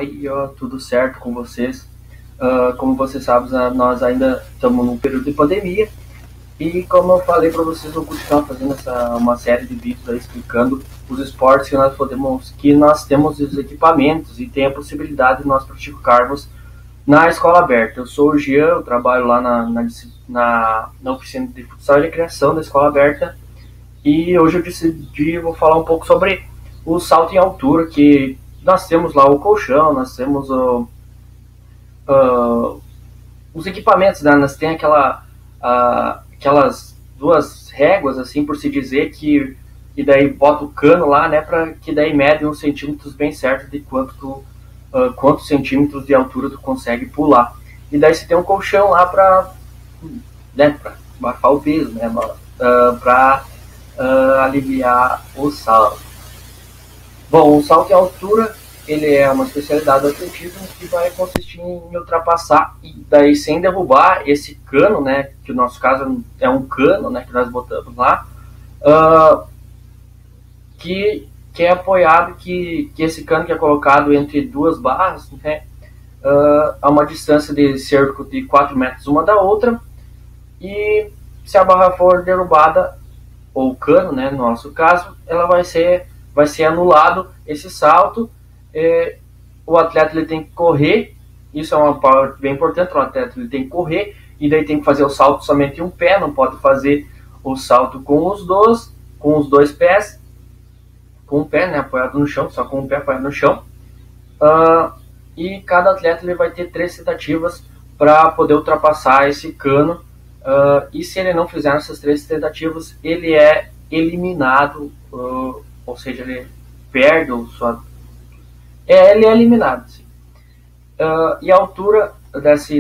aí, ó, tudo certo com vocês? Como vocês sabem, nós ainda estamos num período de pandemia e como eu falei para vocês, eu vou continuar fazendo uma série de vídeos aí explicando os esportes que nós temos os equipamentos e tem a possibilidade de nós praticarmos na escola aberta. Eu sou o Jean, eu trabalho lá na oficina de futsal e recreação da escola aberta e hoje vou falar um pouco sobre o salto em altura, que nós temos lá o colchão, nós temos os equipamentos, né? Nós tem aquelas duas réguas, assim por se dizer, e daí bota o cano lá, né, para que daí mede uns centímetros bem certo de quantos centímetros de altura tu consegue pular. E daí você tem um colchão lá para, né, para abafar o peso, né, para aliviar o salto. Bom, o salto em altura ele é uma especialidade do atletismo que vai consistir em ultrapassar e daí sem derrubar esse cano, né, que no nosso caso é um cano, né, que nós botamos lá, que é apoiado, que esse cano que é colocado entre duas barras, né, a uma distância de cerca de 4 metros uma da outra, e se a barra for derrubada, ou o cano, né, no nosso caso, ela vai ser anulado esse salto. O atleta ele tem que correr, isso é uma parte bem importante, o atleta ele tem que correr, e daí tem que fazer o salto somente em um pé, não pode fazer o salto com os dois pés, com um pé, né, apoiado no chão, só com um pé apoiado no chão. E cada atleta ele vai ter 3 tentativas para poder ultrapassar esse cano, e se ele não fizer essas 3 tentativas, ele é eliminado, ou seja, ele perde ele é eliminado. E a altura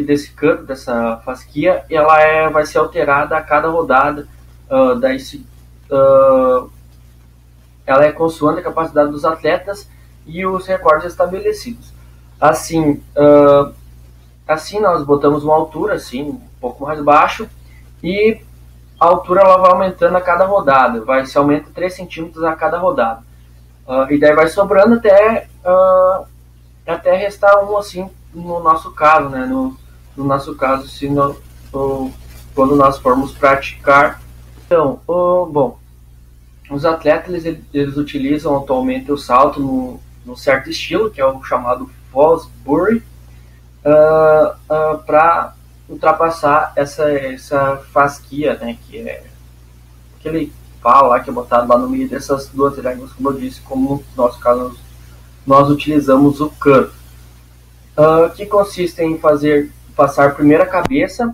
desse cano, dessa fasquia, ela vai ser alterada a cada rodada. Ela é consoante a capacidade dos atletas e os recordes estabelecidos. Assim nós botamos uma altura assim, um pouco mais baixo, e a altura ela vai aumentando a cada rodada, se aumenta 3 centímetros a cada rodada. E daí vai sobrando até restar um, assim, no nosso caso, né? No nosso caso, quando nós formos praticar. Então, bom, os atletas eles utilizam atualmente o salto no certo estilo, que é o chamado Fosbury, para ultrapassar essa fasquia, né? Que é aquele pau lá que é botado lá no meio dessas duas réguas, como eu disse, como no nosso caso nós utilizamos o cano, que consiste em passar primeiro a cabeça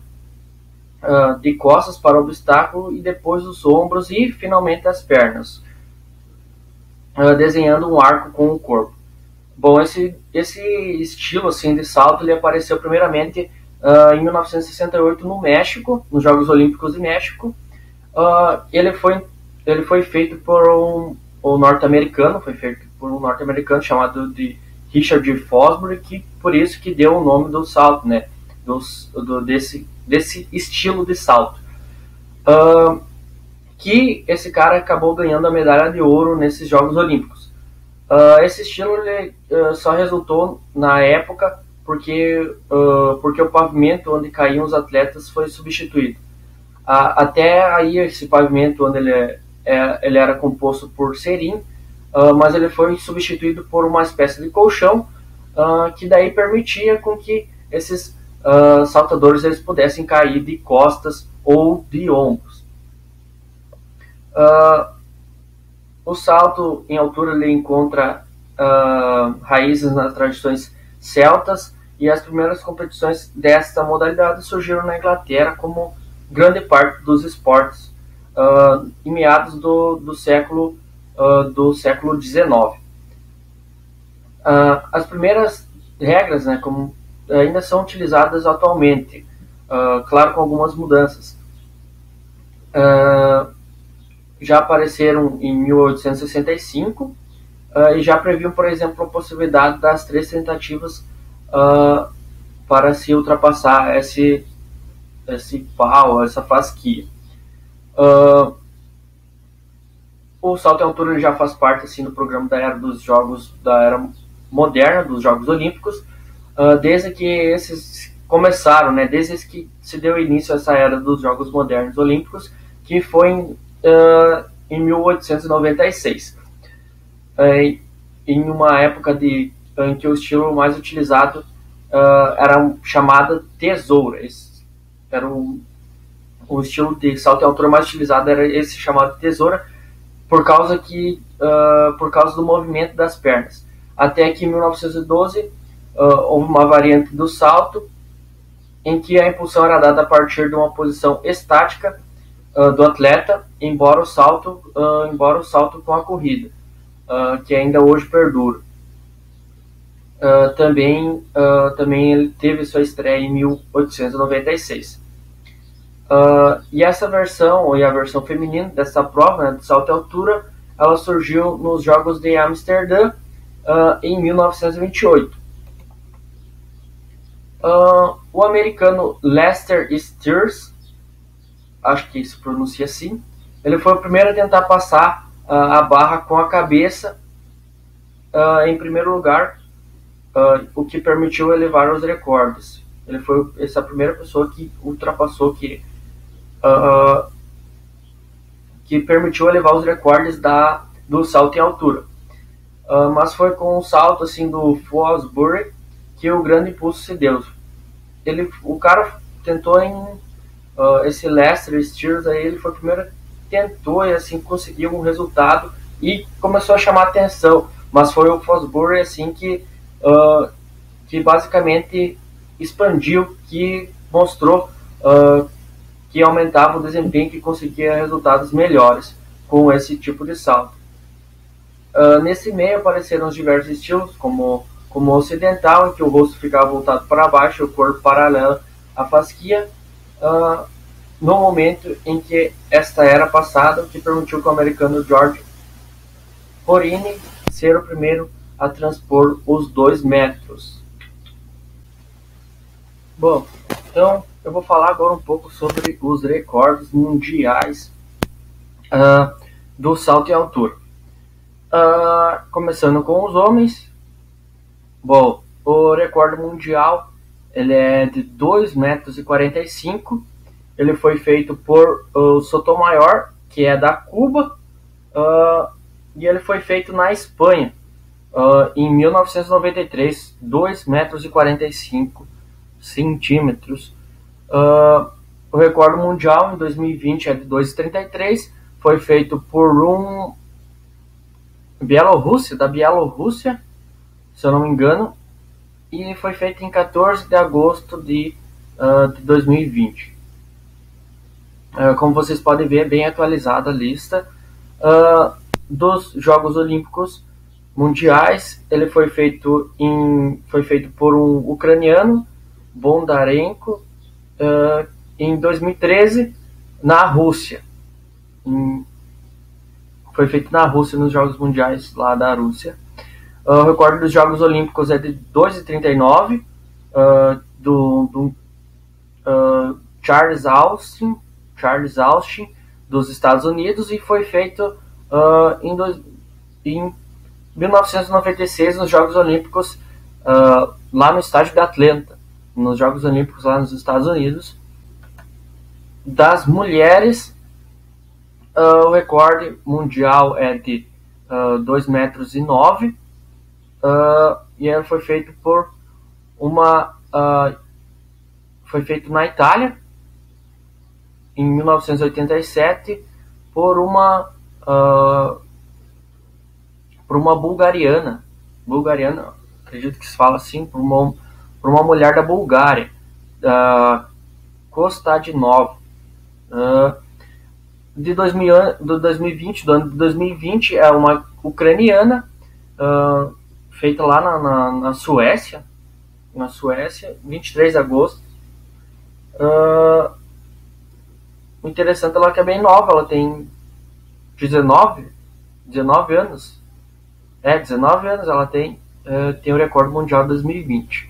de costas para o obstáculo e depois os ombros e finalmente as pernas, desenhando um arco com o corpo. Bom, esse estilo assim de salto ele apareceu primeiramente em 1968 no México, nos Jogos Olímpicos de México. Ele foi feito por um norte-americano, chamado de Richard Fosbury, que por isso que deu o nome do salto, né, desse estilo de salto, que esse cara acabou ganhando a medalha de ouro nesses Jogos Olímpicos. Esse estilo ele, só resultou na época porque o pavimento onde caíam os atletas foi substituído. Até aí esse pavimento onde ele era composto por cerim, mas ele foi substituído por uma espécie de colchão, que daí permitia com que esses saltadores eles pudessem cair de costas ou de ombros. O salto em altura ele encontra raízes nas tradições celtas, e as primeiras competições desta modalidade surgiram na Inglaterra, como grande parte dos esportes, em meados do século XIX. As primeiras regras, né, ainda são utilizadas atualmente, claro, com algumas mudanças. Já apareceram em 1865 e já previam, por exemplo, a possibilidade das 3 tentativas para se ultrapassar esse pau, essa fasquia. O salto em altura já faz parte assim do programa da era dos jogos, da era moderna dos Jogos Olímpicos, desde que esses começaram, né, desde que se deu início a essa era dos Jogos Modernos Olímpicos, que foi em 1896, em uma época em que o estilo mais utilizado era chamada tesoura. Era o estilo de salto em altura mais utilizado era esse chamado tesoura, por causa do movimento das pernas. Até que em 1912 houve uma variante do salto em que a impulsão era dada a partir de uma posição estática do atleta, embora o salto com a corrida, que ainda hoje perdura. Também ele teve sua estreia em 1896. E essa versão, e a versão feminina dessa prova, né, de salto em altura, ela surgiu nos Jogos de Amsterdã em 1928. O americano Lester Steers, acho que se pronuncia assim, ele foi o primeiro a tentar passar a barra com a cabeça em primeiro lugar, o que permitiu elevar os recordes. Ele foi essa primeira pessoa que ultrapassou, que permitiu elevar os recordes do salto em altura. Mas foi com o salto assim, do Fosbury que o grande impulso se deu. O cara tentou esse Lester Steers aí, ele foi o primeiro que tentou e assim conseguiu um resultado e começou a chamar atenção, mas foi o Fosbury assim que basicamente expandiu, que mostrou que aumentava o desempenho, que conseguia resultados melhores com esse tipo de salto. Nesse meio apareceram os diversos estilos, como o ocidental, em que o rosto ficava voltado para baixo, o corpo paralelo à fasquia, no momento em que esta era passada, o que permitiu que o americano George Horini ser o primeiro a transpor os 2 metros. Bom, então eu vou falar agora um pouco sobre os recordes mundiais do salto em altura. Começando com os homens. Bom, o recorde mundial ele é de 2,45 metros. Ele foi feito por Sotomayor, que é da Cuba, e ele foi feito na Espanha em 1993, 2,45 metros. O recorde mundial em 2020 é de 2,33. Foi feito por um da Bielorrússia, se eu não me engano, e foi feito em 14 de agosto de 2020. Como vocês podem ver, é bem atualizada a lista dos Jogos Olímpicos Mundiais. Ele foi feito por um ucraniano, Bondarenko, em 2013 na Rússia. Foi feito na Rússia, nos Jogos Mundiais lá da Rússia. O recorde dos Jogos Olímpicos é de 2,39 do Charles Austin dos Estados Unidos, e foi feito em 1996 nos Jogos Olímpicos lá no estádio de Atlanta, nos Jogos Olímpicos lá nos Estados Unidos. Das mulheres, o recorde mundial é de 2,09 metros, e ele foi feito foi feito na Itália em 1987 por uma bulgariana, acredito que se fala assim, por uma mulher da Bulgária, Kostadinova. Do ano de 2020 é uma ucraniana, feita lá na Suécia, 23 de agosto. Interessante, ela que é bem nova, ela tem 19 anos. 19 anos ela tem o recorde mundial de 2020.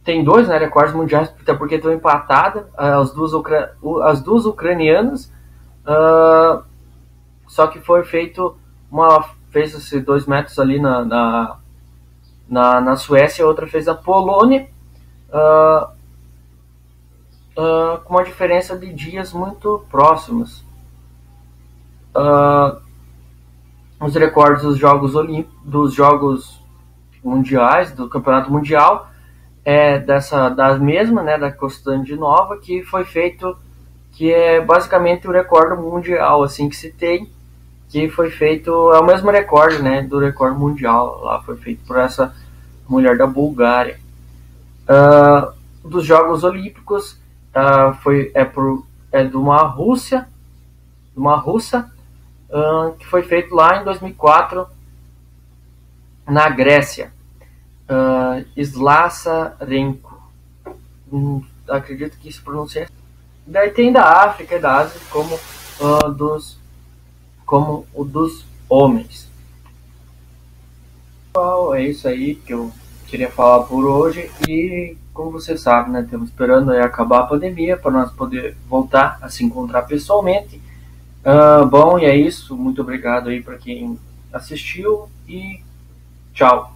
Tem 2, né, recordes mundiais, até porque estão empatadas, as duas ucranianas, só que foi feita fez esses 2 metros ali na Suécia, a outra fez na Polônia, com uma diferença de dias muito próximos. Os recordes dos Jogos Olímpicos, dos Jogos Mundiais, do Campeonato Mundial, da mesma, né, da Constantinova, que foi feito, que é basicamente o recorde mundial, assim, que se tem, que foi feito, é o mesmo recorde, né, do recorde mundial, lá foi feito por essa mulher da Bulgária. Dos Jogos Olímpicos, de uma russa, que foi feito lá em 2004 na Grécia, Slassarenko, acredito que se pronuncia. Daí tem da África e da Ásia como o dos homens. Então, é isso aí que eu queria falar por hoje, e como você sabe, né, estamos esperando aí acabar a pandemia para nós poder voltar a se encontrar pessoalmente. Bom, e é isso, muito obrigado aí para quem assistiu e tchau.